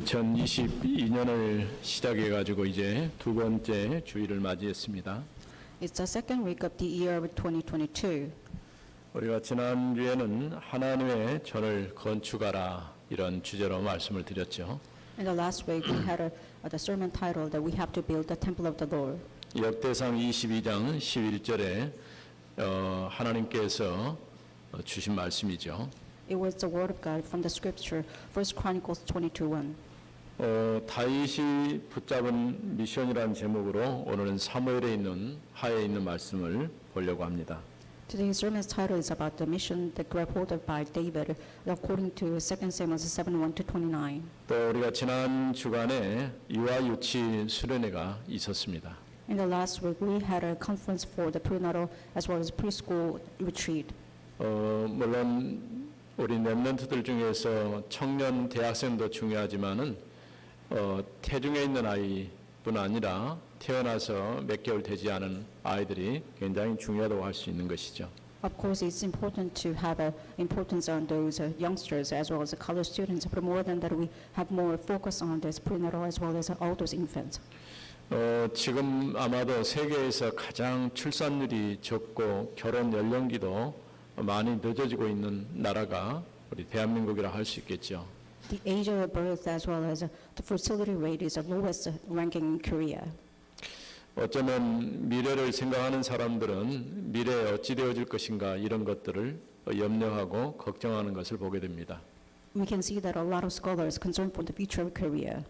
2022년을 시작해 가지고 이제 두 번째 주일을 맞이했습니다. It's the second week of the year of 2022. 우리가 지난주에는 하나님의 전을 건축하라 이런 주제로 말씀을 드렸죠. In the last week, we had the sermon title that we have to build the temple of the Lord. 역대상 22장 11절에 하나님께서 주신 말씀이죠. It was the word of God from the scripture, 1 Chronicles 22:1. 다윗이 붙잡은 미션이라는 제목으로 오늘은 사무엘에 있는 하에 있는 말씀을 보려고 합니다. Today's sermon's title is about the mission that grabbed hold of by David, according to 2 Samuel 7:1-29. 또 우리가 지난 주간에 유아 유치 수련회가 있었습니다. In the last week, we had a conference for the prenatal as well as preschool retreat. 물론 우리 랩런트들 중에서 청년 대학생도 중요하지만은 태중에 있는 아이뿐 아니라 태어나서 몇 개월 되지 않은 아이들이 굉장히 중요하다고 할 수 있는 것이죠. Of course, it's important to have an importance on those youngsters as well as the college students, but more than that, we have more focus on this prenatal as well as all those infants. 지금 아마도 세계에서 가장 출산율이 적고 결혼 연령기도 많이 늦어지고 있는 나라가 우리 대한민국이라 할 수 있겠죠. The age of birth as well as the fertility rate is the lowest ranking in Korea. 어쩌면 미래를 생각하는 사람들은 미래에 어찌 되어질 것인가 이런 것들을 염려하고 걱정하는 것을 보게 됩니다. We can see that a lot of scholars concerned for the future of Korea.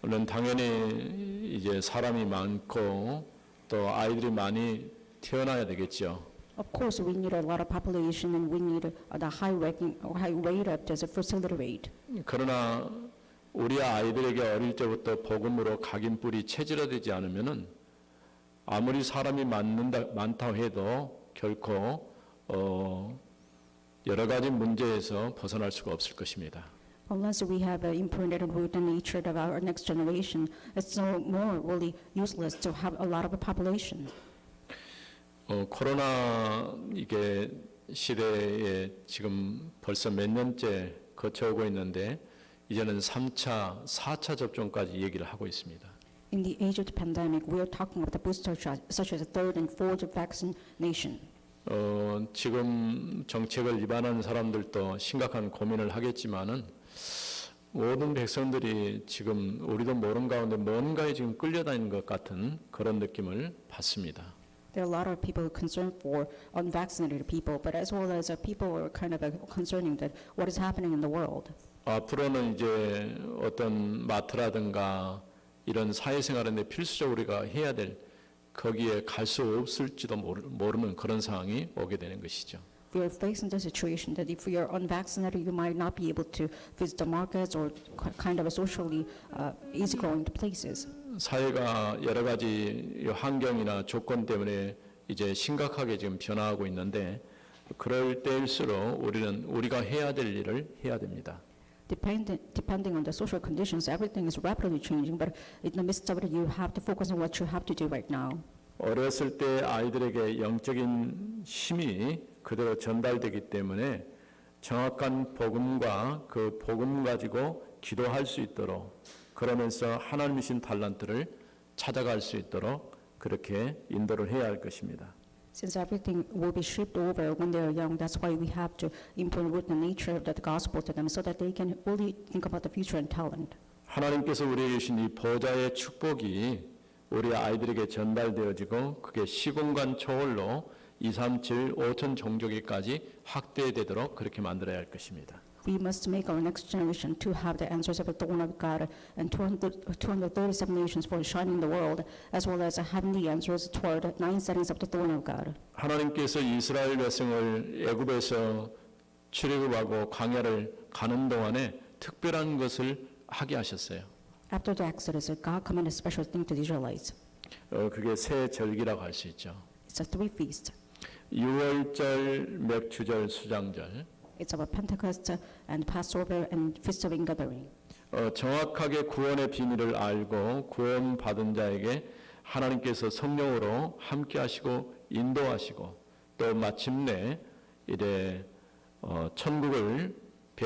물론 당연히 이제 사람이 많고 또 아이들이 많이 태어나야 되겠죠. Of course, we need a lot of population and we need the high rate of the fertility rate. 그러나 우리 아이들에게 어릴 때부터 복음으로 각인뿔이 체질화되지 않으면은 아무리 사람이 많다고 해도 결코 여러 가지 문제에서 벗어날 수가 없을 것입니다. Unless we have imprinted with the nature of our next generation, it's no more really useless to have a lot of a population. 코로나 이게 시대에 지금 벌써 몇 년째 거쳐오고 있는데 이제는 3차, 4차 접종까지 얘기를 하고 있습니다. In the age of the pandemic, we are talking about the booster shot, such as the third and fourth vaccination. 지금 정책을 위반하는 사람들도 심각한 고민을 하겠지만은 모든 백성들이 지금 우리도 모르는 가운데 뭔가에 지금 끌려다니는 것 같은 그런 느낌을 받습니다. There are a lot of people concerned for unvaccinated people, but as well as people are kind of concerning that what is happening in the world. 앞으로는 이제 어떤 마트라든가 이런 사회생활인데 필수적으로 우리가 해야 될 거기에 갈 수 없을지도 모르는 그런 상황이 오게 되는 것이죠. We are facing the situation that if you are unvaccinated, you might not be able to visit the markets or kind of socially easygoing places. 사회가 여러 가지 환경이나 조건 때문에 이제 심각하게 지금 변화하고 있는데 그럴 때일수록 우리는 우리가 해야 될 일을 해야 됩니다. Depending on the social conditions, everything is rapidly changing, but in the midst of it, you have to focus on what you have to do right now. 어렸을 때 아이들에게 영적인 힘이 그대로 전달되기 때문에 정확한 복음과 그 복음 가지고 기도할 수 있도록 그러면서 하나님이 주신 달란트를 찾아갈 수 있도록 그렇게 인도를 해야 할 것입니다. Since everything will be shipped over when they are young, that's why we have to imprint with the nature of the gospel to them so that they can really think about the future and talent. 하나님께서 우리에게 주신 이 보좌의 축복이 우리 아이들에게 전달되어지고 그게 시공간 초월로 237, 5천 종족에까지 확대되도록 그렇게 만들어야 할 것입니다. We must make our next generation to have the answers of the throne of God and 237 nations for shining the world, as well as having the answers toward 9 settings of the throne of God. 하나님께서 이스라엘 백성을 애굽에서 출애굽하고 광야를 가는 동안에 특별한 것을 하게 하셨어요. After the Exodus, God commanded a special thing to the Israelites. 그게 새 절기라고 할 수 있죠. It's a three feast. 유월절, 맥주절, 수장절. It's about Pentecost and Passover and Feast of Ingathering. 정확하게 구원의 비밀을 알고 구원받은 자에게 하나님께서 성령으로 함께 하시고 인도하시고 또 마침내 이래 천국을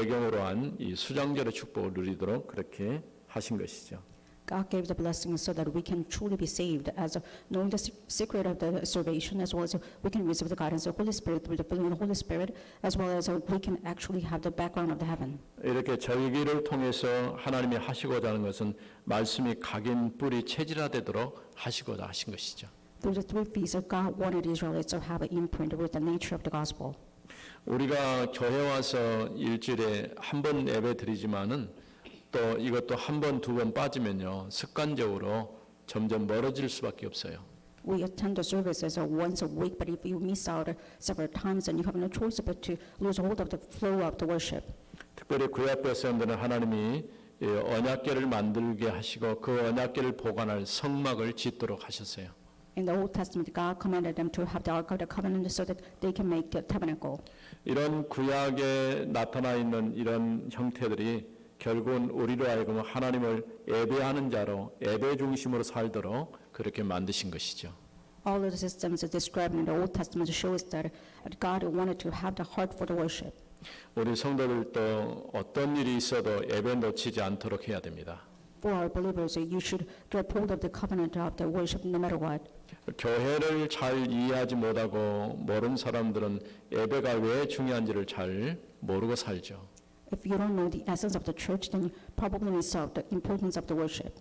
배경으로 한 이 수장절의 축복을 누리도록 그렇게 하신 것이죠. God gave the blessings so that we can truly be saved, as knowing the secret of the salvation, as well as we can receive the guidance of the Holy Spirit through the filling of the Holy Spirit, as well as we can actually have the background of the heaven. 이렇게 절기를 통해서 하나님이 하시고자 하는 것은 말씀이 각인 뿌리 체질화되도록 하시고자 하신 것이죠. Through the three feasts, God wanted Israelites to have an imprint with the nature of the gospel. 우리가 교회 와서 일주일에 한 번 예배 드리지만은 또 이것도 한 번, 두 번 빠지면요 습관적으로 점점 멀어질 수밖에 없어요. We attend the services once a week, but if you miss out several times, then you have no choice but to lose hold of the flow of the worship. 특별히 구약 백성들은 하나님이 언약궤를 만들게 하시고 그 언약궤를 보관할 성막을 짓도록 하셨어요. In the Old Testament, God commanded them to have the Ark of the Covenant so that they can make the tabernacle. 이런 구약에 나타나 있는 이런 형태들이 결국은 우리로 하여금 하나님을 예배하는 자로 예배 중심으로 살도록 그렇게 만드신 것이죠. All of the systems described in the Old Testament shows that God wanted to have the heart for the worship. 우리 성도들도 어떤 일이 있어도 예배 놓치지 않도록 해야 됩니다. For our believers, you should grab hold of the covenant of the worship no matter what. 교회를 잘 이해하지 못하고 모르는 사람들은 예배가 왜 중요한지를 잘 모르고 살죠. If you don't know the essence of the church, then you probably miss out the importance of the worship.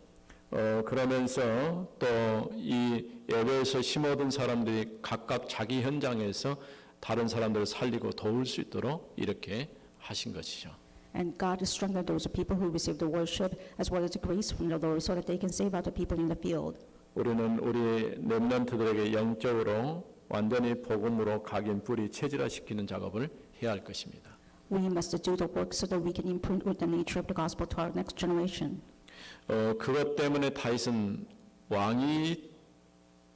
그러면서 또 이 예배에서 심어둔 사람들이 각각 자기 현장에서 다른 사람들을 살리고 도울 수 있도록 이렇게 하신 것이죠. And God strengthened those people who received the worship as well as the grace from the Lord so that they can save other people in the field. 우리는 우리 렘넌트들에게 영적으로 완전히 복음으로 각인 뿌리 체질화시키는 작업을 해야 할 것입니다. We must do the work so that we can imprint with the nature of the gospel to our next generation. 그것 때문에 다윗은 왕이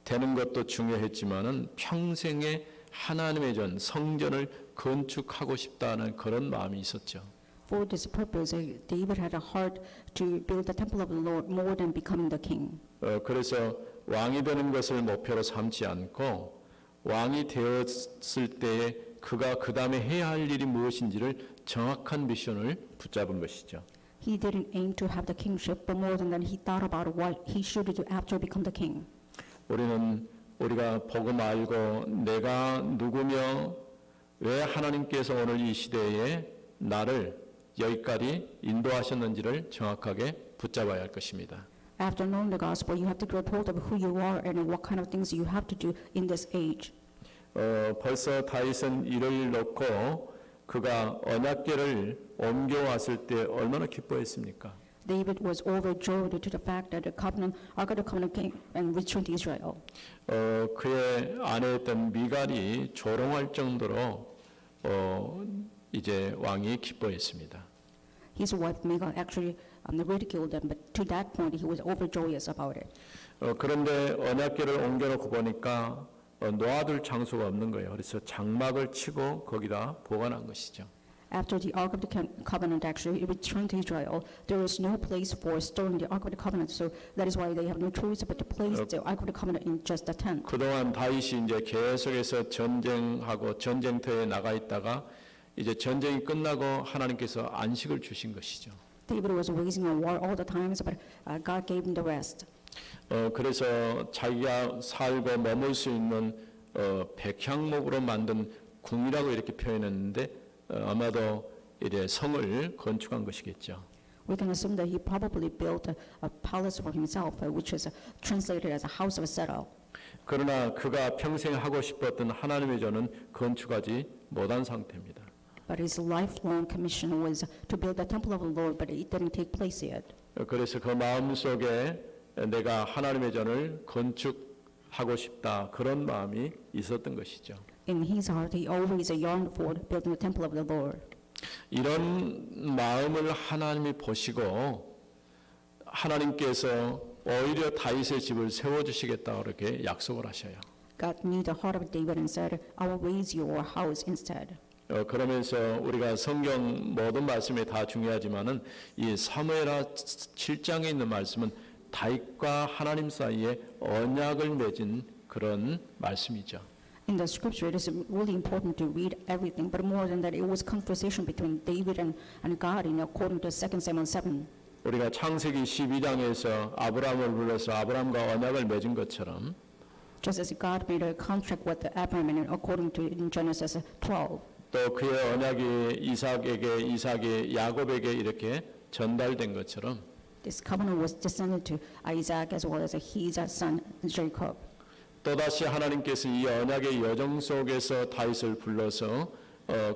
되는 것도 중요했지만은 평생에 하나님의 전 성전을 건축하고 싶다는 그런 마음이 있었죠. For this purpose, David had a heart to build the temple of the Lord more than becoming the king. 그래서 왕이 되는 것을 목표로 삼지 않고 왕이 되었을 때에 그가 그 다음에 해야 할 일이 무엇인지를 정확한 미션을 붙잡은 것이죠. He didn't aim to have the kingship, but more than that, he thought about what he should do after become the king. 우리가 복음 알고 내가 누구며 왜 하나님께서 오늘 이 시대에 나를 여기까지 인도하셨는지를 정확하게 붙잡아야 할 것입니다. After knowing the gospel, you have to grab hold of who you are and what kind of things you have to do in this age. 벌써 다윗은 이를 놓고 그가 언약궤를 옮겨왔을 때 얼마나 기뻐했습니까? David was overjoyed to the fact that the covenant, Ark of the Covenant came and returned to Israel. 그의 아내였던 미갈이 조롱할 정도로 이제 왕이 기뻐했습니다. His wife Michal actually ridiculed them, but to that point he was overjoyous about it. 그런데 언약궤를 옮겨놓고 보니까 놓아둘 장소가 없는 거예요. 그래서 장막을 치고 거기다 보관한 것이죠. After the Ark of the Covenant actually returned to Israel, there was no place for storing the Ark of the Covenant, so that is why they have no choice but to place the Ark of the Covenant in just a tent. 그동안 다윗이 이제 계속해서 전쟁하고 전쟁터에 나가 있다가 이제 전쟁이 끝나고 하나님께서 안식을 주신 것이죠. David was waging a war all the times, but God gave him the rest. 그래서 자기가 살고 머물 수 있는 백향목으로 만든 궁이라고 이렇게 표현했는데 아마도 이제 성을 건축한 것이겠죠. We can assume that he probably built a palace for himself, which is translated as a house of settle. 그러나 그가 평생 하고 싶었던 하나님의 전은 건축하지 못한 상태입니다. But his lifelong commission was to build the temple of the Lord, but it didn't take place yet. 그래서 그 마음 속에 내가 하나님의 전을 건축하고 싶다 그런 마음이 있었던 것이죠. In his heart, he always yearned for building the temple of the Lord. 이런 마음을 하나님이 보시고 하나님께서 오히려 다윗의 집을 세워주시겠다 그렇게 약속을 하셔요. God knew the heart of David and said, I will raise your house instead. 그러면서 우리가 성경 모든 말씀이 다 중요하지만은 이 사무엘하 7장에 있는 말씀은 다윗과 하나님 사이에 언약을 맺은 그런 말씀이죠. In the scripture, it is really important to read everything, but more than that, it was conversation between David and God in according to 2 Samuel 7. 우리가 창세기 12장에서 아브라함을 불러서 아브라함과 언약을 맺은 것처럼 Just as God made a contract with Abraham in according to in Genesis 12. 또 그의 언약이 이삭이 야곱에게 이렇게 전달된 것처럼 This covenant was descended to Isaac as well as his son Jacob. 또다시 하나님께서 이 언약의 여정 속에서 다윗을 불러서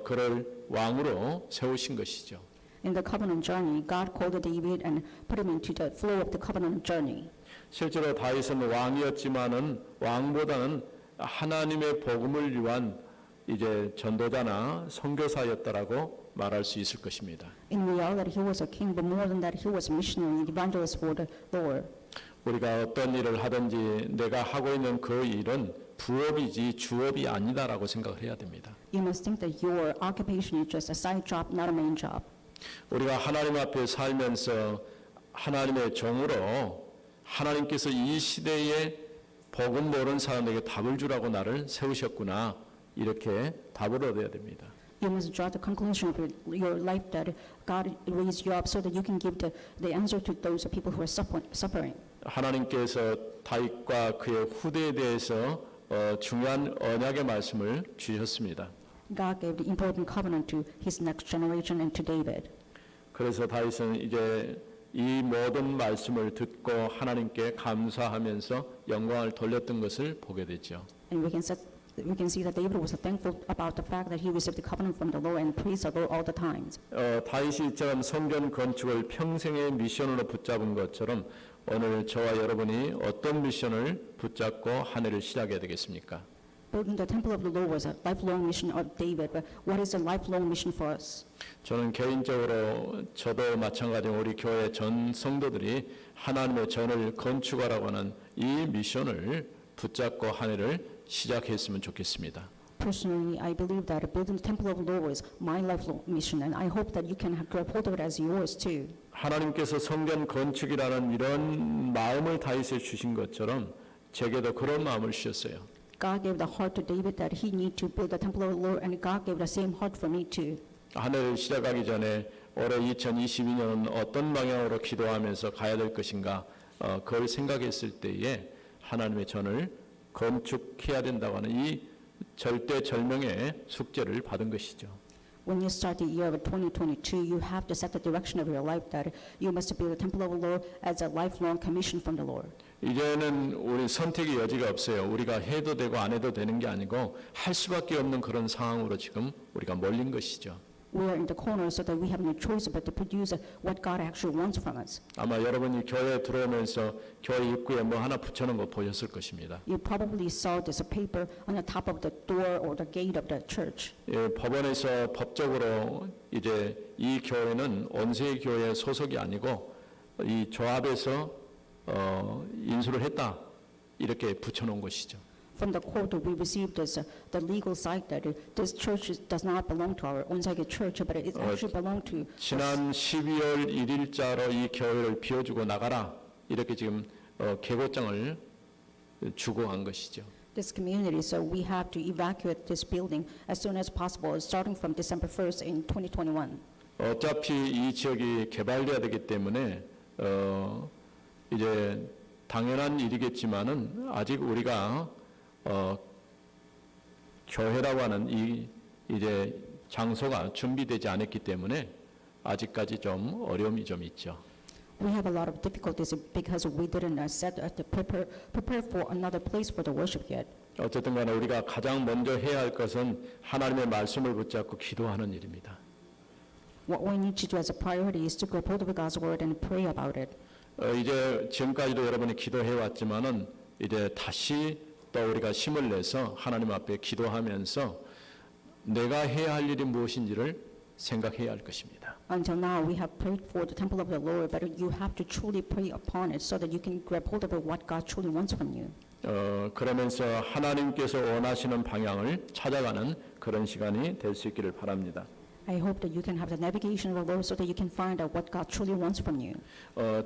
그를 왕으로 세우신 것이죠. In the covenant journey, God called David and put him into the flow of the covenant journey. 실제로 다윗은 왕이었지만은 왕보다는 하나님의 복음을 위한 이제 전도자나 선교사였다라고 말할 수 있을 것입니다. In reality, he was a king, but more than that, he was a missionary and evangelist for the Lord. 우리가 어떤 일을 하든지 내가 하고 있는 그 일은 부업이지 주업이 아니다라고 생각을 해야 됩니다. You must think that your occupation is just a side job, not a main job. 우리가 하나님 앞에 살면서 하나님의 종으로 하나님께서 이 시대에 복음 모르는 사람에게 답을 주라고 나를 세우셨구나 이렇게 답을 얻어야 됩니다. You must draw the conclusion of your life that God raised you up so that you can give the answer to those people who are suffering. 하나님께서 다윗과 그의 후대에 대해서 중요한 언약의 말씀을 주셨습니다. God gave the important covenant to his next generation and to David. 그래서 다윗은 이제 이 모든 말씀을 듣고 하나님께 감사하면서 영광을 돌렸던 것을 보게 되죠. And we can see that David was thankful about the fact that he received the covenant from the Lord and praised the Lord all the times. 다윗이 이처럼 성전 건축을 평생의 미션으로 붙잡은 것처럼 오늘 저와 여러분이 어떤 미션을 붙잡고 한 해를 시작해야 되겠습니까? Building the temple of the Lord was a lifelong mission of David, but what is a lifelong mission for us? 저는 개인적으로 저도 마찬가지로 우리 교회 전 성도들이 하나님의 전을 건축하라고 하는 이 미션을 붙잡고 한 해를 시작했으면 좋겠습니다. Personally, I believe that building the temple of the Lord is my lifelong mission, and I hope that you can grab hold of it as yours too. 하나님께서 성전 건축이라는 이런 마음을 다윗에 주신 것처럼 제게도 그런 마음을 주셨어요. God gave the heart to David that he need to build the temple of the Lord, and God gave the same heart for me too. 한 해를 시작하기 전에 올해 2022년은 어떤 방향으로 기도하면서 가야 될 것인가 그걸 생각했을 때에 하나님의 전을 건축해야 된다고 하는 이 절대절명의 숙제를 받은 것이죠. When you start the year of 2022, you have to set the direction of your life that you must build the temple of the Lord as a lifelong commission from the Lord. 이제는 우리 선택의 여지가 없어요. 우리가 해도 되고 안 해도 되는 게 아니고 할 수밖에 없는 그런 상황으로 지금 우리가 몰린 것이죠. We are in the corner so that we have no choice but to produce what God actually wants from us. 아마 여러분이 교회에 들어오면서 교회 입구에 뭐 하나 붙여놓은 거 보셨을 것입니다. You probably saw this paper on the top of the door or the gate of the church. 예, 법원에서 법적으로 이제 이 교회는 온세 교회 소속이 아니고 이 조합에서 인수를 했다 이렇게 붙여놓은 것이죠. From the court, we received this, the legal side that this church does not belong to our Onsage church, but it actually belong to. 지난 12월 1일자로 이 교회를 비워주고 나가라 이렇게 지금 계곡장을 주고 간 것이죠. This community, so we have to evacuate this building as soon as possible, starting from December 1st in 2021. 어차피 이 지역이 개발돼야 되기 때문에 이제 당연한 일이겠지만은 아직 우리가 교회라고 하는 이 이제 장소가 준비되지 않았기 때문에 아직까지 좀 어려움이 좀 있죠. We have a lot of difficulties because we didn't prepare for another place for the worship yet. 어쨌든 간에 우리가 가장 먼저 해야 할 것은 하나님의 말씀을 붙잡고 기도하는 일입니다. What we need to do as a priority is to grab hold of God's word and pray about it. 이제 지금까지도 여러분이 기도해 왔지만은 이제 다시 또 우리가 힘을 내서 하나님 앞에 기도하면서 내가 해야 할 일이 무엇인지를 생각해야 할 것입니다. Until now, we have prayed for the temple of the Lord, but you have to truly pray upon it so that you can grab hold of what God truly wants from you. 그러면서 하나님께서 원하시는 방향을 찾아가는 그런 시간이 될 수 있기를 바랍니다. I hope that you can have the navigation of the Lord so that you can find out what God truly wants from you.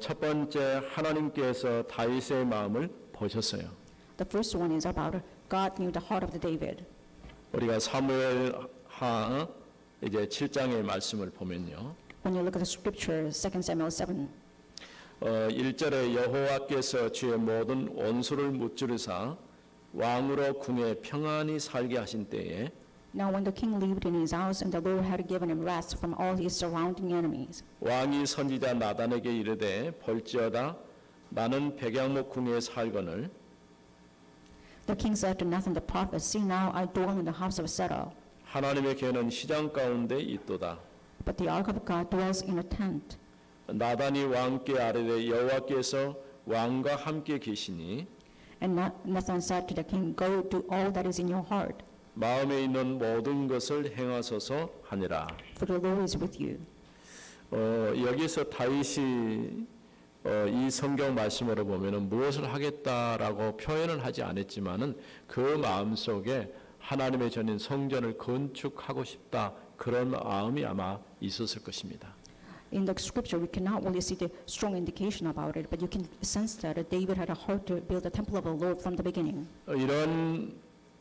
첫 번째 하나님께서 다윗의 마음을 보셨어요. The first one is about God knew the heart of the David. 우리가 사무엘하 이제 7장의 말씀을 보면요. When you look at the scripture, 2 Samuel 7, 1절에 여호와께서 주의 모든 원수를 무찌르사 왕으로 궁에 평안히 살게 하신 때에 now when the king lived in his house and the Lord had given him rest from all his surrounding enemies, 왕이 선지자 나단에게 이르되 볼지어다 나는 백양목 궁에 살거늘 the king said to Nathan the prophet, see now I dwell in the house of Sarah, 하나님의 괴는 시장 가운데 있도다. but the ark of God dwells in a tent. 나단이 왕께 아뢰되 여호와께서 왕과 함께 계시니 And Nathan said to the king, go do all that is in your heart, 마음에 있는 모든 것을 행하소서 하니라. for the Lord is with you. 여기서 다윗이 이 성경 말씀으로 보면은 무엇을 하겠다라고 표현을 하지 않았지만은 그 마음 속에 하나님의 전인 성전을 건축하고 싶다 그런 마음이 아마 있었을 것입니다. In the scripture, we cannot really see the strong indication about it, but you can sense that David had a heart to build the temple of the Lord from the beginning. 이런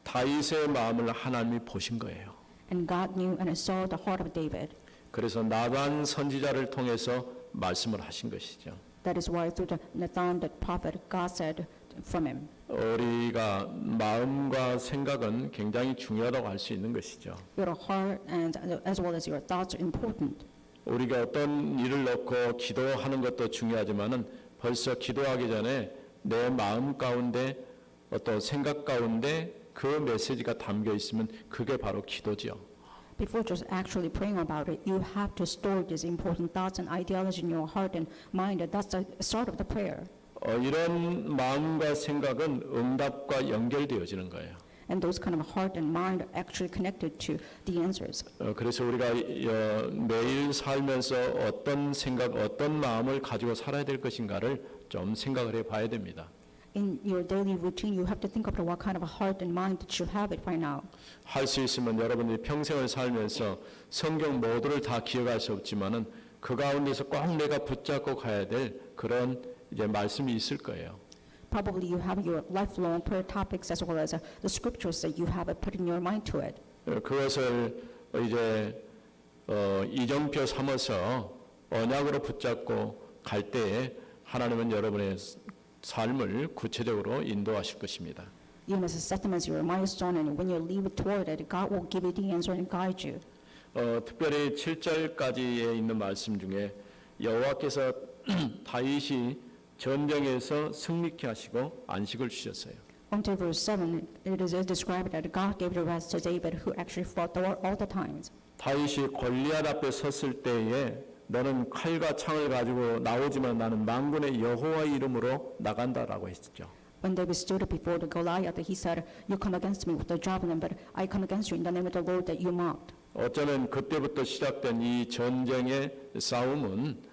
다윗의 마음을 하나님이 보신 거예요. And God knew and saw the heart of David. 그래서 나단 선지자를 통해서 말씀을 하신 것이죠. That is why through Nathan the prophet, God said from him. 우리가 마음과 생각은 굉장히 중요하다고 할 수 있는 것이죠. Your heart and as well as your thoughts are important. 우리가 어떤 일을 놓고 기도하는 것도 중요하지만은 벌써 기도하기 전에 내 마음 가운데 어떤 생각 가운데 그 메시지가 담겨 있으면 그게 바로 기도죠. Before just actually praying about it, you have to store these important thoughts and ideology in your heart and mind. That's the start of the prayer. 이런 마음과 생각은 응답과 연결되어지는 거예요. And those kind of heart and mind are actually connected to the answers. 그래서 우리가 매일 살면서 어떤 생각, 어떤 마음을 가지고 살아야 될 것인가를 좀 생각을 해봐야 됩니다. In your daily routine, you have to think about what kind of a heart and mind that you have it right now. 할 수 있으면 여러분들이 평생을 살면서 성경 모두를 다 기억할 수 없지만은 그 가운데서 꼭 내가 붙잡고 가야 될 그런 이제 말씀이 있을 거예요. Probably you have your lifelong prayer topics as well as the scriptures that you have put in your mind to it. 그것을 이제 이정표 삼아서 언약으로 붙잡고 갈 때에 하나님은 여러분의 삶을 구체적으로 인도하실 것입니다. Even as a set them as your milestone, and when you leave it toward it, God will give you the answer and guide you. 특별히 7절까지에 있는 말씀 중에 여호와께서 다윗이 전쟁에서 승리케 하시고 안식을 주셨어요. Until verse 7, it is described that God gave the rest to David, who actually fought the war all the times. 다윗이 골리앗 앞에 섰을 때에 너는 칼과 창을 가지고 나오지만 나는 만군의 여호와의 이름으로 나간다라고 했죠. When David stood before the Goliath, he said, "You come against me with the javelin, but I come against you in the name of the Lord that you mocked." 어쩌면 그때부터 시작된 이 전쟁의 싸움은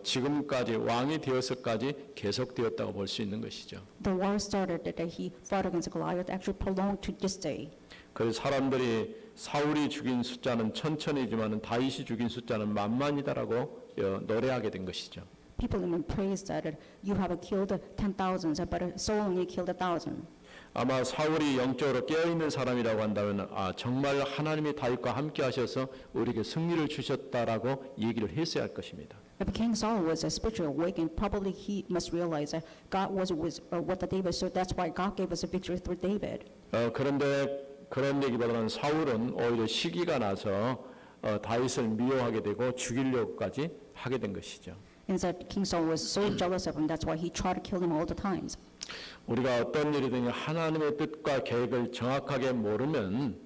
지금까지 왕이 되어서까지 계속되었다고 볼 수 있는 것이죠. The war started that he fought against Goliath actually prolonged to this day. 그래서 사람들이 사울이 죽인 숫자는 천천히지만 다윗이 죽인 숫자는 만만이다라고 노래하게 된 것이죠. People even praise that you have killed 10,000s, but Saul only killed 1,000. 아마 사울이 영적으로 깨어있는 사람이라고 한다면 정말 하나님이 다윗과 함께 하셔서 우리에게 승리를 주셨다라고 얘기를 했어야 할 것입니다. If King Saul was spiritually awakened, probably he must realize that God was with the David, so that's why God gave us a victory through David. 그런데 그런 얘기보다는 사울은 오히려 시기가 나서 다윗을 미워하게 되고 죽이려고까지 하게 된 것이죠. Instead, King Saul was so jealous of him, that's why he tried to kill him all the times. 우리가 어떤 일이든 하나님의 뜻과 계획을 정확하게 모르면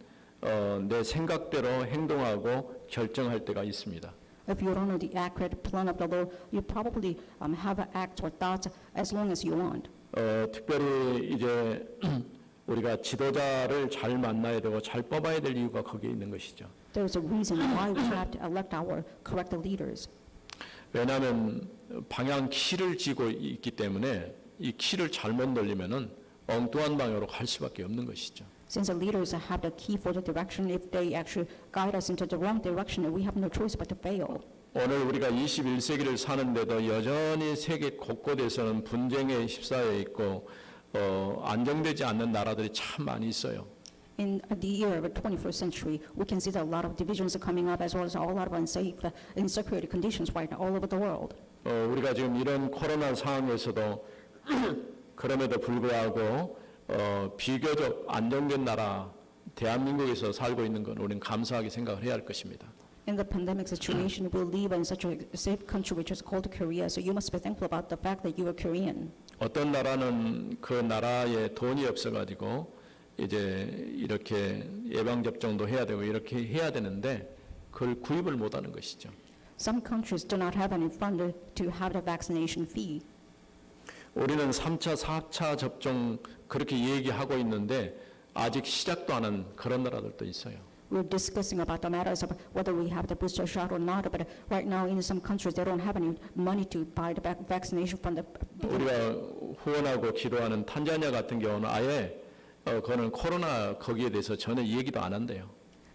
내 생각대로 행동하고 결정할 때가 있습니다. If you don't know the accurate plan of the Lord, you probably have acts or thoughts as long as you want. 특별히 이제 우리가 지도자를 잘 만나야 되고 잘 뽑아야 될 이유가 거기에 있는 것이죠. There's a reason why we have to elect our correct leaders. 왜냐하면 방향 키를 쥐고 있기 때문에 이 키를 잘못 돌리면은 엉뚱한 방향으로 갈 수밖에 없는 것이죠. Since the leaders have the key for the direction, if they actually guide us into the wrong direction, we have no choice but to fail. 오늘 우리가 21세기를 사는데도 여전히 세계 곳곳에서는 분쟁에 휩싸여 있고 안정되지 않는 나라들이 참 많이 있어요. In the year of the 21st century, we can see that a lot of divisions are coming up as well as a lot of unsafe, insecurity conditions right now all over the world. 우리가 지금 이런 코로나 상황에서도 그럼에도 불구하고 비교적 안정된 나라 대한민국에서 살고 있는 건 우리는 감사하게 생각을 해야 할 것입니다. In the pandemic situation, we live in such a safe country which is called Korea, so you must be thankful about the fact that you are Korean. 어떤 나라는 그 나라에 돈이 없어가지고 이제 이렇게 예방 접종도 해야 되고 이렇게 해야 되는데 그걸 구입을 못하는 것이죠. Some countries do not have any fund to have the vaccination fee. 우리는 3차, 4차 접종 그렇게 얘기하고 있는데 아직 시작도 안 한 그런 나라들도 있어요. We're discussing about the matters of whether we have the booster shot or not, but right now in some countries they don't have any money to buy the vaccination from the. 우리가 후원하고 기도하는 탄자니아 같은 경우는 아예 그거는 코로나 거기에 대해서 전혀 얘기도 안 한대요.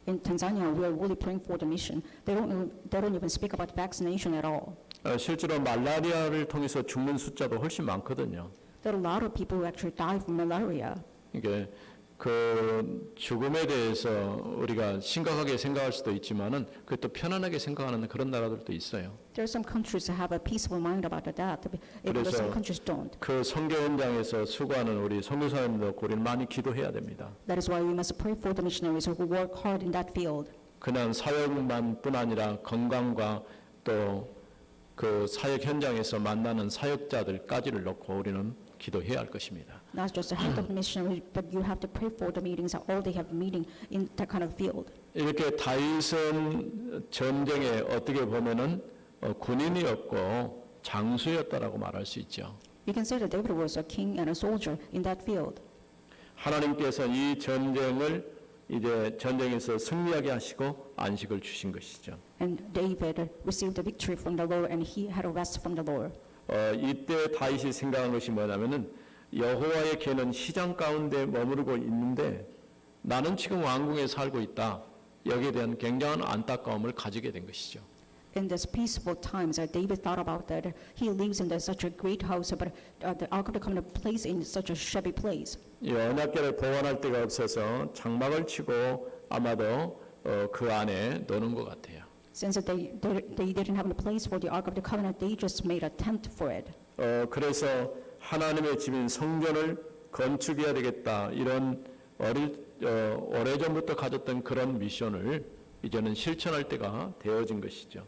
In Tanzania, we are really praying for the mission. They don't even speak about vaccination at all. 실제로 말라리아를 통해서 죽는 숫자도 훨씬 많거든요. There are a lot of people who actually die from malaria. 이게 그 죽음에 대해서 우리가 심각하게 생각할 수도 있지만은 그것도 편안하게 생각하는 그런 나라들도 있어요. There are some countries that have a peaceful mind about the death, even though some countries don't. 그 선교 현장에서 수고하는 우리 선교사님도 우리는 많이 기도해야 됩니다. That is why we must pray for the missionaries who work hard in that field. 그냥 사역만뿐 아니라 건강과 또 그 사역 현장에서 만나는 사역자들까지를 놓고 우리는 기도해야 할 것입니다. Not just the health of the missionaries, but you have to pray for the meetings that all they have meeting in that kind of field. 이렇게 다윗은 전쟁에 어떻게 보면은 군인이었고 장수였다라고 말할 수 있죠. You can say that David was a king and a soldier in that field. 하나님께서 이 전쟁을 이제 전쟁에서 승리하게 하시고 안식을 주신 것이죠. And David received the victory from the Lord, and he had a rest from the Lord. 이때 다윗이 생각한 것이 뭐냐면은 여호와의 개는 시장 가운데 머무르고 있는데 나는 지금 왕궁에 살고 있다. 여기에 대한 굉장한 안타까움을 가지게 된 것이죠. In this peaceful times, David thought about that. He lives in such a great house, but the Ark of the Covenant placed in such a shabby place. 이 언약궤를 보관할 데가 없어서 장막을 치고 아마도 그 안에 노는 것 같아요. Since they didn't have a place for the Ark of the Covenant, they just made a tent for it. 그래서 하나님의 집인 성전을 건축해야 되겠다 이런 오래전부터 가졌던 그런 미션을 이제는 실천할 때가 되어진 것이죠.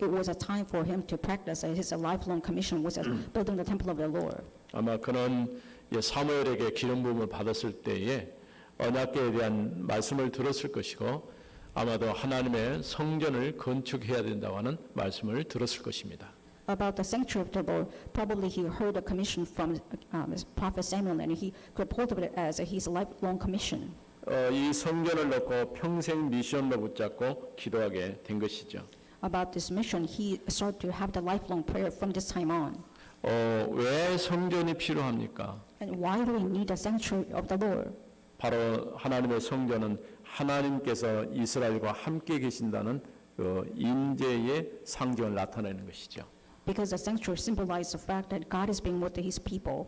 It was a time for him to practice his lifelong commission, which is building the temple of the Lord. 아마 그는 사무엘에게 기름 부음을 받았을 때에 언약궤에 대한 말씀을 들었을 것이고 아마도 하나님의 성전을 건축해야 된다고 하는 말씀을 들었을 것입니다. About the sanctuary of the Lord, probably he heard a commission from Prophet Samuel, and he could hold of it as his lifelong commission. 이 성전을 놓고 평생 미션로 붙잡고 기도하게 된 것이죠. About this mission, he started to have the lifelong prayer from this time on. 왜 성전이 필요합니까? And why do we need the sanctuary of the Lord? 바로 하나님의 성전은 하나님께서 이스라엘과 함께 계신다는 그 임재의 상징을 나타내는 것이죠. Because the sanctuary symbolizes the fact that God is being with his people.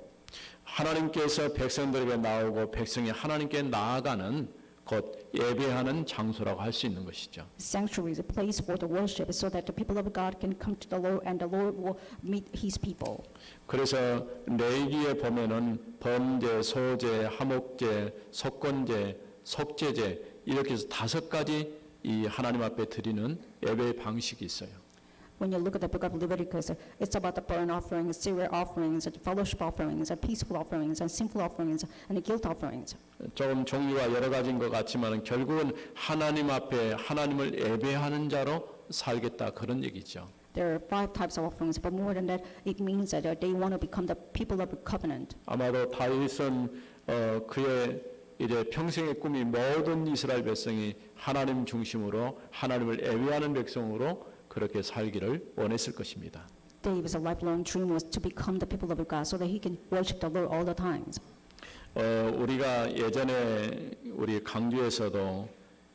하나님께서 백성들에게 나오고 백성이 하나님께 나아가는 곧 예배하는 장소라고 할 수 있는 것이죠. Sanctuary is a place for the worship so that the people of God can come to the Lord and the Lord will meet his people. 그래서 레위기에 보면은 번제, 소제, 화목제, 속건제, 속죄제 이렇게 해서 5가지 이 하나님 앞에 드리는 예배의 방식이 있어요. When you look at the book of Leviticus, it's about the burnt offerings, cereal offerings, and fellowship offerings, and peaceful offerings, and sinful offerings, and the guilt offerings. 조금 종류가 여러 가지인 것 같지만 결국은 하나님 앞에 하나님을 예배하는 자로 살겠다 그런 얘기죠. There are 5 types of offerings, but more than that, it means that they want to become the people of the covenant. 아마도 다윗은 그의 이제 평생의 꿈이 모든 이스라엘 백성이 하나님 중심으로 하나님을 예배하는 백성으로 그렇게 살기를 원했을 것입니다. David's lifelong dream was to become the people of God so that he can worship the Lord all the times. 우리가 예전에 우리 강주에서도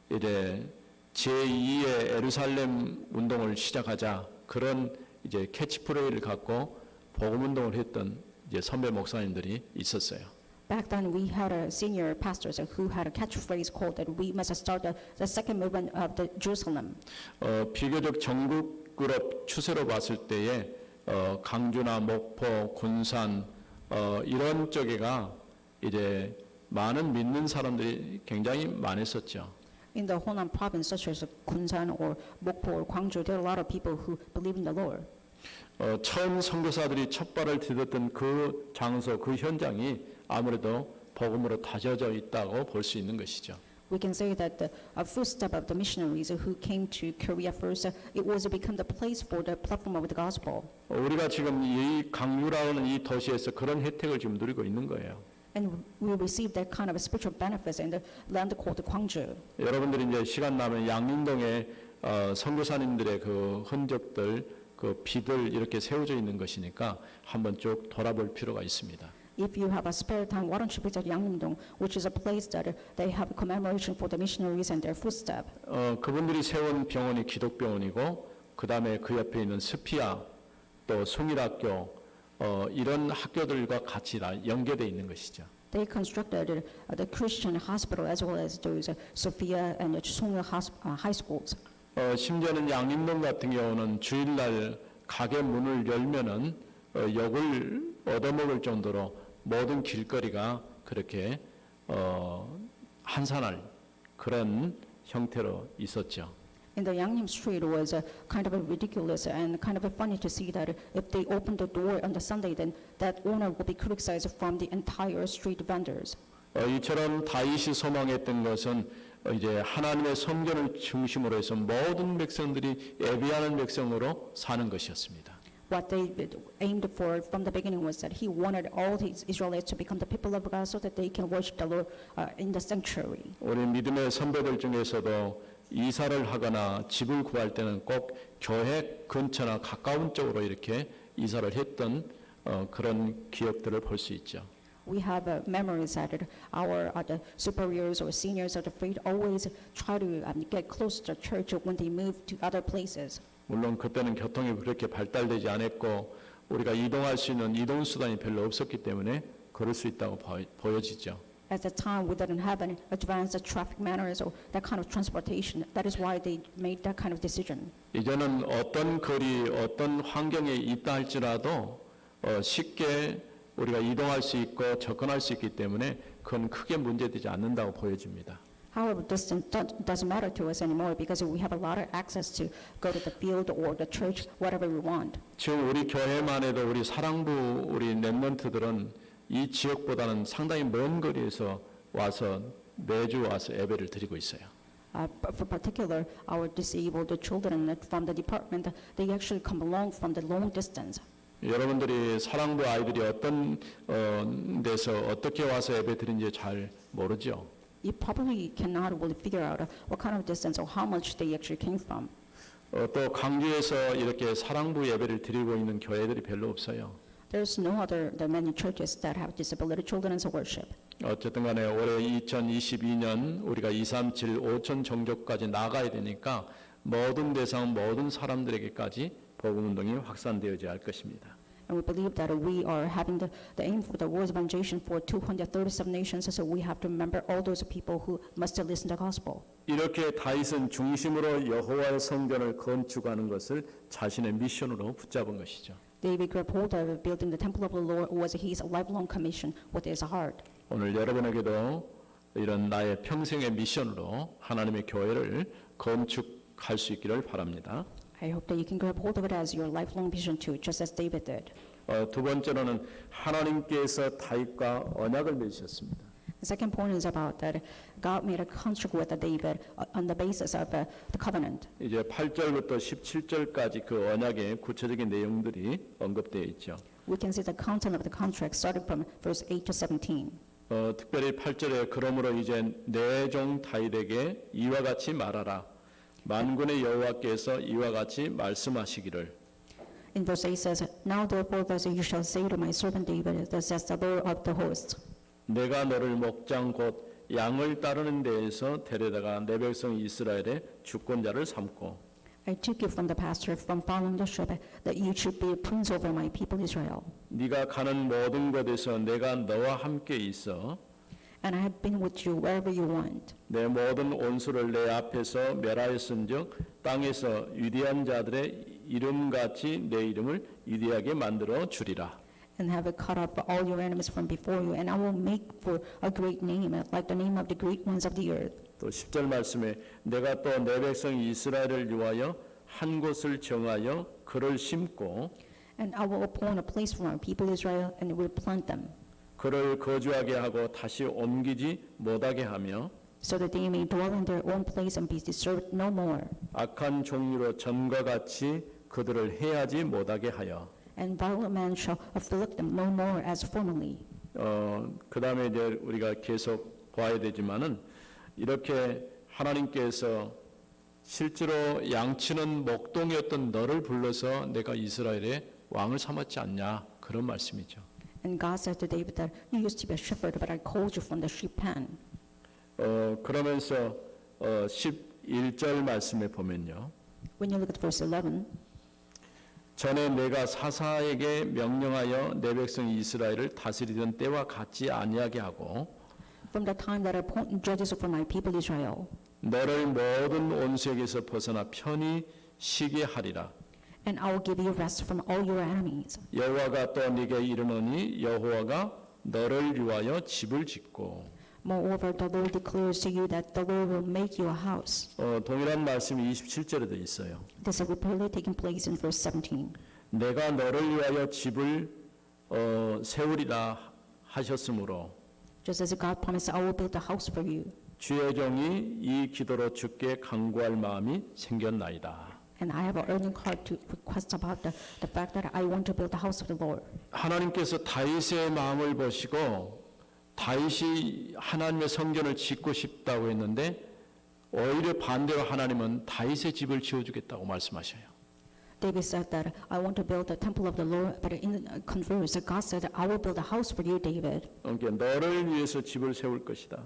이제 제2의 예루살렘 운동을 시작하자 그런 이제 캐치프레이를 갖고 복음 운동을 했던 이제 선배 목사님들이 있었어요. Back then, we had a senior pastors who had a catchphrase called that we must start the second movement of the Jerusalem. 비교적 전국구럽 추세로 봤을 때에 강주나 목포, 군산 이런 쪽에가 이제 많은 믿는 사람들이 굉장히 많았었죠. In the Honan province, such as Kunsan or Mokpo or Gwangju, there are a lot of people who believe in the Lord. 처음 선교사들이 첫 발을 디뎠던 그 장소, 그 현장이 아무래도 복음으로 다져져 있다고 볼 수 있는 것이죠. We can say that the first step of the missionaries who came to Korea first, it was to become the place for the platform of the gospel. 우리가 지금 이 강유라는 이 도시에서 그런 혜택을 지금 누리고 있는 거예요. And we received that kind of spiritual benefits in the land called Gwangju. 여러분들이 이제 시간 나면 양림동에 선교사님들의 그 흔적들, 그 비들 이렇게 세워져 있는 것이니까 한번 쭉 돌아볼 필요가 있습니다. If you have a spare time, why don't you visit Yangnam-dong, which is a place that they have commemoration for the missionaries and their footstep. 그분들이 세운 병원이 기독병원이고 그 다음에 그 옆에 있는 스피아 또 숭일학교 이런 학교들과 같이 다 연계되어 있는 것이죠. They constructed the Christian hospital as well as those Sophia and Sungil high schools. 심지어는 양림동 같은 경우는 주일날 가게 문을 열면은 욕을 얻어먹을 정도로 모든 길거리가 그렇게 한산할 그런 형태로 있었죠. In the Yangnam Street was kind of ridiculous and kind of funny to see that if they opened the door on the Sunday, then that owner would be criticized from the entire street vendors. 이처럼 다윗이 소망했던 것은 이제 하나님의 성전을 중심으로 해서 모든 백성들이 예배하는 백성으로 사는 것이었습니다. What they aimed for from the beginning was that he wanted all his Israelites to become the people of God so that they can worship the Lord in the sanctuary. 우리 믿음의 선배들 중에서도 이사를 하거나 집을 구할 때는 꼭 교회 근처나 가까운 쪽으로 이렇게 이사를 했던 그런 기억들을 볼 수 있죠. We have memories that our the superiors or seniors of the faith always try to get close to the church when they move to other places. 물론 그때는 교통이 그렇게 발달되지 않았고 우리가 이동할 수 있는 이동 수단이 별로 없었기 때문에 그럴 수 있다고 보여지죠. At the time, we didn't have any advanced traffic manners or that kind of transportation. That is why they made that kind of decision. 이제는 어떤 거리, 어떤 환경에 있다 할지라도 쉽게 우리가 이동할 수 있고 접근할 수 있기 때문에 그건 크게 문제되지 않는다고 보여집니다. However, distance doesn't matter to us anymore because we have a lot of access to go to the field or the church, whatever we want. 지금 우리 교회만 해도 우리 사랑부 우리 랩런트들은 이 지역보다는 상당히 먼 거리에서 와서 매주 와서 예배를 드리고 있어요. But for particular, our disabled children from the department, they actually come along from the long distance. 여러분들이 사랑부 아이들이 어떤 데서 어떻게 와서 예배 드린지 잘 모르죠. You probably cannot really figure out what kind of distance or how much they actually came from. 또 강주에서 이렇게 사랑부 예배를 드리고 있는 교회들이 별로 없어요. There's no other the many churches that have disability children's worship. 어쨌든 간에 올해 2022년 우리가 237, 5천 종족까지 나가야 되니까 모든 대상, 모든 사람들에게까지 복음운동이 확산되어져야 할 것입니다. And we believe that we are having the aim for the world evangelization for 237 nations, so we have to remember all those people who must listen to the gospel. 이렇게 다윗은 중심으로 여호와의 성전을 건축하는 것을 자신의 미션으로 붙잡은 것이죠. David grabbed hold of building the temple of the Lord was his lifelong commission with his heart. 오늘 여러분에게도 이런 나의 평생의 미션으로 하나님의 교회를 건축할 수 있기를 바랍니다. I hope that you can grab hold of it as your lifelong vision too, just as David did. 두 번째로는 하나님께서 다윗과 언약을 맺으셨습니다. The second point is about that God made a contract with David on the basis of the covenant. 이제 8절부터 17절까지 그 언약의 구체적인 내용들이 언급되어 있죠. We can see the content of the contract starting from verse 8 to 17. 특별히 8절에 그러므로 이제 내 종 다윗에게 이와 같이 말하라. 만군의 여호와께서 이와 같이 말씀하시기를. In verse 8 says, Now therefore thus you shall say to my servant David, thus says the Lord of the hosts. 내가 너를 목장 곧 양을 따르는 데에서 데려다가 내 백성 이스라엘의 주권자를 삼고. I took you from the pasture, from following the sheep, that you should be a prince over my people Israel. 네가 가는 모든 곳에서 내가 너와 함께 있어 And I have been with you wherever you went. 내 모든 온수를 내 앞에서 멸하였은즉 땅에서 위대한 자들의 이름같이 내 이름을 위대하게 만들어 주리라. And have cut off all your enemies from before you, and I will make for a great name, like the name of the great ones of the earth. 또 10절 말씀에 내가 또 내 백성 이스라엘을 위하여 한 곳을 정하여 그를 심고 And I will appoint a place for my people Israel, and will plant them, 그를 거주하게 하고 다시 옮기지 못하게 하며 so that they may dwell in their own place and be disturbed no more. 악한 종류로 전과 같이 그들을 해하지 못하게 하여 And violent men shall afflict them no more as formerly. 그 다음에 이제 우리가 계속 봐야 되지만은 이렇게 하나님께서 실제로 양치는 목동이었던 너를 불러서 내가 이스라엘의 왕을 삼았지 않냐 그런 말씀이죠. And God said to David that you used to be a shepherd, but I called you from the sheep pen. 그러면서 11절 말씀에 보면요. When you look at verse 11, 전에 내가 사사에게 명령하여 내 백성 이스라엘을 다스리던 때와 같지 아니하게 하고 from the time that I appointed judges over my people Israel, 너를 모든 온수에게서 벗어나 편히 쉬게 하리라. and I will give you rest from all your enemies. 여호와가 또 네게 이르노니 여호와가 너를 위하여 집을 짓고 Moreover, the Lord declares to you that the Lord will make you a house. 동일한 말씀이 27절에도 있어요. This is repeatedly taking place in verse 17. 내가 너를 위하여 집을 세우리라 하셨으므로 Just as God promised, I will build a house for you. 주의 종이 이 기도로 주께 간구할 마음이 생겼나이다. And I have an earning heart to request about the fact that I want to build the house of the Lord. 하나님께서 다윗의 마음을 보시고 다윗이 하나님의 성전을 짓고 싶다고 했는데 오히려 반대로 하나님은 다윗의 집을 지어주겠다고 말씀하셔요. David said that I want to build the temple of the Lord, but in converse, God said, I will build a house for you, David. 그러니까 너를 위해서 집을 세울 것이다.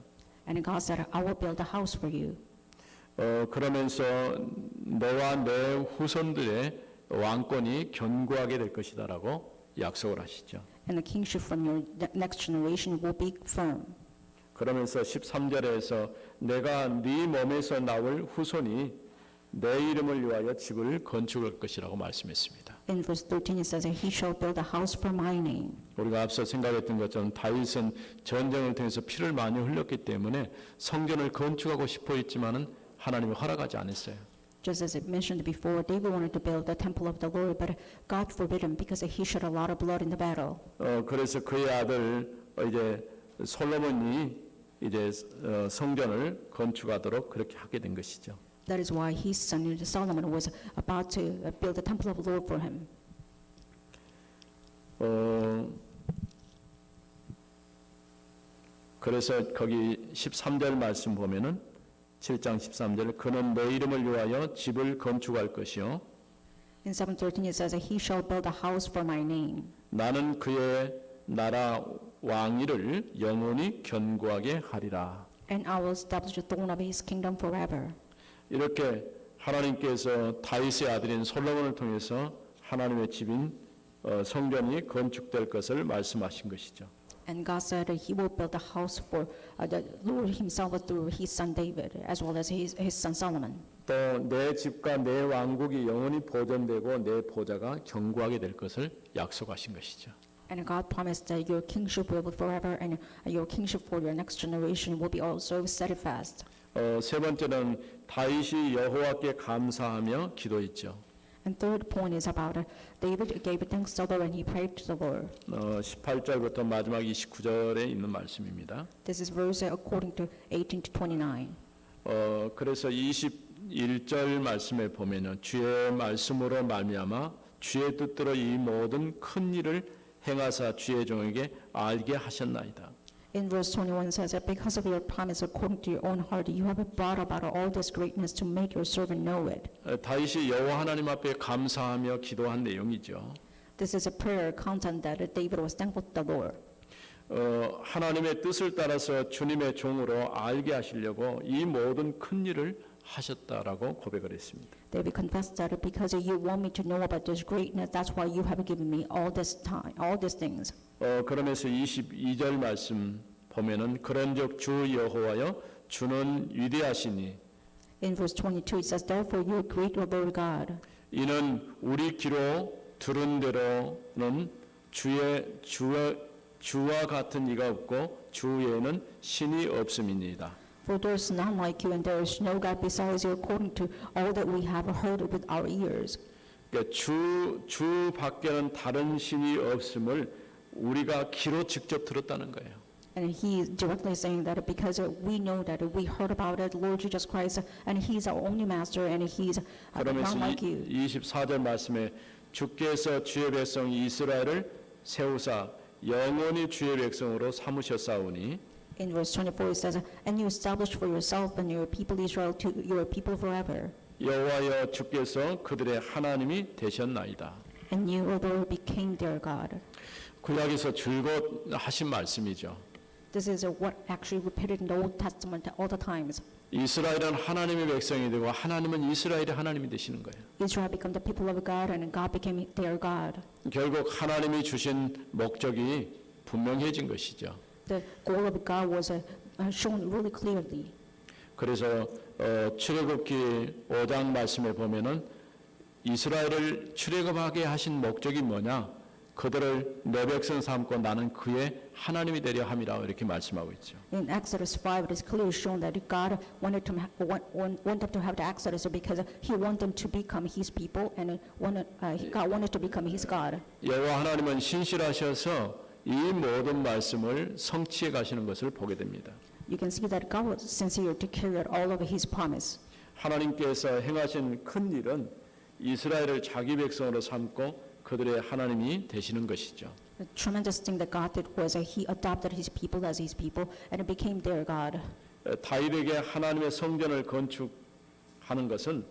And God said, I will build a house for you. 그러면서 너와 내 후손들의 왕권이 견고하게 될 것이다라고 약속을 하시죠. And the kingship from your next generation will be firm. 그러면서 13절에서 내가 네 몸에서 나올 후손이 내 이름을 위하여 집을 건축할 것이라고 말씀했습니다. In verse 13 it says, He shall build a house for my name. 우리가 앞서 생각했던 것처럼 다윗은 전쟁을 통해서 피를 많이 흘렸기 때문에 성전을 건축하고 싶어 했지만은 하나님이 허락하지 않았어요. Just as it mentioned before, David wanted to build the temple of the Lord, but God forbid him because he shed a lot of blood in the battle. 그래서 그의 아들 이제 솔로몬이 이제 성전을 건축하도록 그렇게 하게 된 것이죠. That is why his son Solomon was about to build the temple of the Lord for him. 그래서 거기 13절 말씀 보면은 7장 13절 그는 내 이름을 위하여 집을 건축할 것이요 In 7:13 it says, He shall build a house for my name. 나는 그의 나라 왕위를 영원히 견고하게 하리라. And I will establish the throne of his kingdom forever. 이렇게 하나님께서 다윗의 아들인 솔로몬을 통해서 하나님의 집인 성전이 건축될 것을 말씀하신 것이죠. And God said that He will build a house for the Lord Himself through His son David, as well as his son Solomon. 또 내 집과 내 왕국이 영원히 보존되고 내 보좌가 견고하게 될 것을 약속하신 것이죠. And God promised that your kingship will be forever, and your kingship for your next generation will be also steadfast. 세 번째는 다윗이 여호와께 감사하며 기도했죠. And third point is about David gave thanks to the Lord and he prayed to the Lord. 18절부터 마지막 29절에 있는 말씀입니다. This is verse according to 18 to 29. 그래서 21절 말씀에 보면요, 주의 말씀으로 말미암아 주의 뜻대로 이 모든 큰 일을 행하사 주의 종에게 알게 하셨나이다. In verse 21 says that because of your promise according to your own heart, you have brought about all this greatness to make your servant know it. 다윗이 여호와 하나님 앞에 감사하며 기도한 내용이죠. This is a prayer content that David was thankful to the Lord. 하나님의 뜻을 따라서 주님의 종으로 알게 하시려고 이 모든 큰 일을 하셨다라고 고백을 했습니다. David confessed that because you want me to know about this greatness, that's why you have given me all this time, all these things. 그러면서 22절 말씀 보면은 그런즉 주 여호와여 주는 위대하시니 In verse 22, it says, therefore you are great, O Lord God. 이는 우리 귀로 들은 대로는 주와 같은 이가 없고 주 외에는 신이 없음이니이다. For there is none like you, and there is no God besides you, according to all that we have heard with our ears. 그러니까 주 밖에는 다른 신이 없음을 우리가 귀로 직접 들었다는 거예요. And he is directly saying that because we know that we heard about it, Lord Jesus Christ, and he's our only master, and he's 그러면서 not like you. 24절 말씀에 주께서 주의 백성 이스라엘을 세우사 영원히 주의 백성으로 삼으셨사오니 In verse 24 it says, and you establish for yourself and your people Israel to your people forever. 여호와여 주께서 그들의 하나님이 되셨나이다. And you, O Lord, became their God. 구약에서 줄곧 하신 말씀이죠. This is what actually repeated in the Old Testament all the times. 이스라엘은 하나님의 백성이 되고 하나님은 이스라엘의 하나님이 되시는 거예요. Israel became the people of God, and God became their God. 결국 하나님이 주신 목적이 분명해진 것이죠. The goal of God was shown really clearly. 그래서 출애굽기 5장 말씀에 보면은 이스라엘을 출애굽하게 하신 목적이 뭐냐? 그들을 내 백성 삼고 나는 그의 하나님이 되려 함이라 이렇게 말씀하고 있죠. In Exodus 5, it is clearly shown that God wanted them to have the Exodus because He wanted them to become His people, and God wanted to become His God. 여호와 하나님은 신실하셔서 이 모든 말씀을 성취해 가시는 것을 보게 됩니다. You can see that God was sincere to carry out all of His promise. 하나님께서 행하신 큰 일은 이스라엘을 자기 백성으로 삼고 그들의 하나님이 되시는 것이죠. The tremendous thing that God did was He adopted His people as His people, and it became their God. 다윗에게 하나님의 성전을 건축하는 것은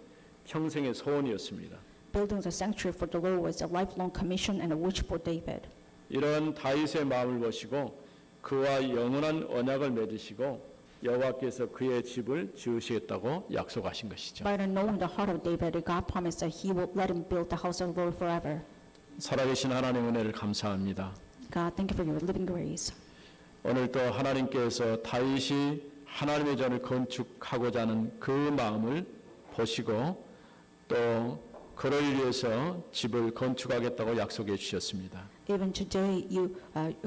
평생의 소원이었습니다. Building the sanctuary for the Lord was a lifelong commission and a wish for David. 이런 다윗의 마음을 보시고 그와 영원한 언약을 맺으시고 여호와께서 그의 집을 지으시겠다고 약속하신 것이죠. By knowing the heart of David, God promised that He will let him build the house of the Lord forever. 살아계신 하나님 은혜를 감사합니다. God, thank you for your living grace. 오늘도 하나님께서 다윗이 하나님의 전을 건축하고자 하는 그 마음을 보시고 또 그를 위해서 집을 건축하겠다고 약속해 주셨습니다. Even today, you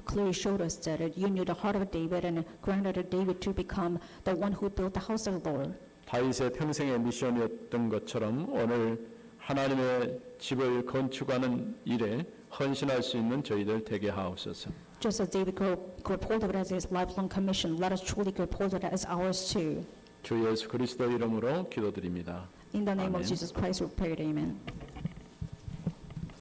clearly showed us that you knew the heart of David and granted David to become the one who built the house of the Lord. 다윗의 평생의 미션이었던 것처럼 오늘 하나님의 집을 건축하는 일에 헌신할 수 있는 저희들 되게 하옵소서. Just as David grabbed hold of it as his lifelong commission, let us truly grab hold of it as ours too. 주 예수 그리스도 이름으로 기도드립니다. In the name of 아멘. Jesus Christ, we pray, amen.